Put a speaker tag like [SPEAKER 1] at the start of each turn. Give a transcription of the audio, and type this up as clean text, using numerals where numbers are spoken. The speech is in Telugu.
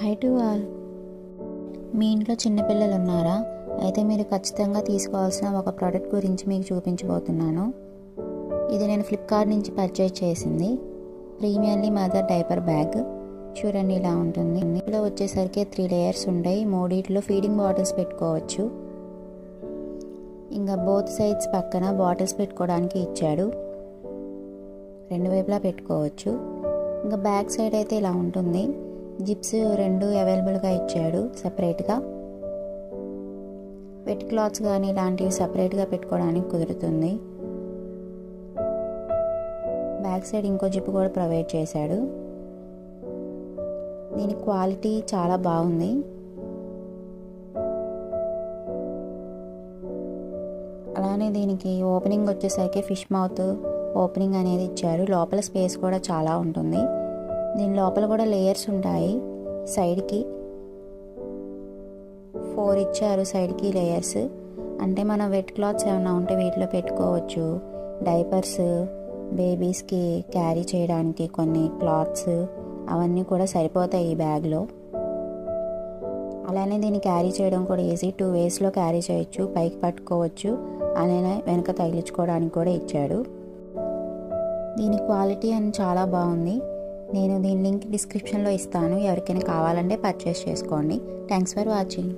[SPEAKER 1] High to all. మీ ఇంట్లో చిన్నపిల్లలు ఉన్నారా? అయితే మీరు ఖచ్చితంగా తీసుకోవాల్సిన ఒక ప్రోడక్ట్ గురించి మీకు చూపించబోతున్నాను. ఇది నేను ఫ్లిప్కార్ట్ నుంచి పర్చేజ్ చేసింది. ప్రీమియర్లీ మదర్ డైపర్ బ్యాగ్. చూడండి ఇలా ఉంటుంది. ఇందులో వచ్చేసరికి 3 లేయర్స్ ఉంటాయి. మూడిట్లో ఫీడింగ్ బాటిల్స్ పెట్టుకోవచ్చు. ఇంకా బోత్ సైడ్స్ పక్కన బాటిల్స్ పెట్టుకోవడానికి ఇచ్చాడు. రెండు వైపులా పెట్టుకోవచ్చు. ఇంకా బ్యాక్ సైడ్ అయితే ఇలా ఉంటుంది. జిప్స్ 2 అవైలబుల్గా ఇచ్చాడు సపరేట్గా. వెట్ క్లాత్స్ కానీ ఇలాంటివి సపరేట్గా పెట్టుకోవడానికి కుదురుతుంది. బ్యాక్ సైడ్ ఇంకో జిప్ కూడా ప్రొవైడ్ చేశాడు. దీని క్వాలిటీ చాలా బాగుంది. అలానే దీనికి ఓపెనింగ్ వచ్చేసరికి ఫిష్ మౌత్ ఓపెనింగ్ అనేది ఇచ్చారు. లోపల స్పేస్ కూడా చాలా ఉంటుంది. దీని లోపల కూడా లేయర్స్ ఉంటాయి. సైడ్కి 4 ఇచ్చారు. సైడ్కి లేయర్స్ అంటే మన వెట్ క్లాత్స్ ఏమైనా ఉంటే వీటిలో పెట్టుకోవచ్చు. డైపర్స్, బేబీస్కి క్యారీ చేయడానికి కొన్ని క్లాత్స్ అవన్నీ కూడా సరిపోతాయి ఈ బ్యాగ్లో. అలానే దీన్ని క్యారీ చేయడం కూడా ఈజీ. 2 వేస్లో క్యారీ చేయొచ్చు. పైకి పట్టుకోవచ్చు, అలానే వెనక తగిలించుకోవడానికి కూడా ఇచ్చాడు. దీని క్వాలిటీ అని చాలా బాగుంది. నేను దీని లింక్ డిస్క్రిప్షన్లో ఇస్తాను. ఎవరికైనా కావాలంటే పర్చేస్ చేసుకోండి. Thanks for watching.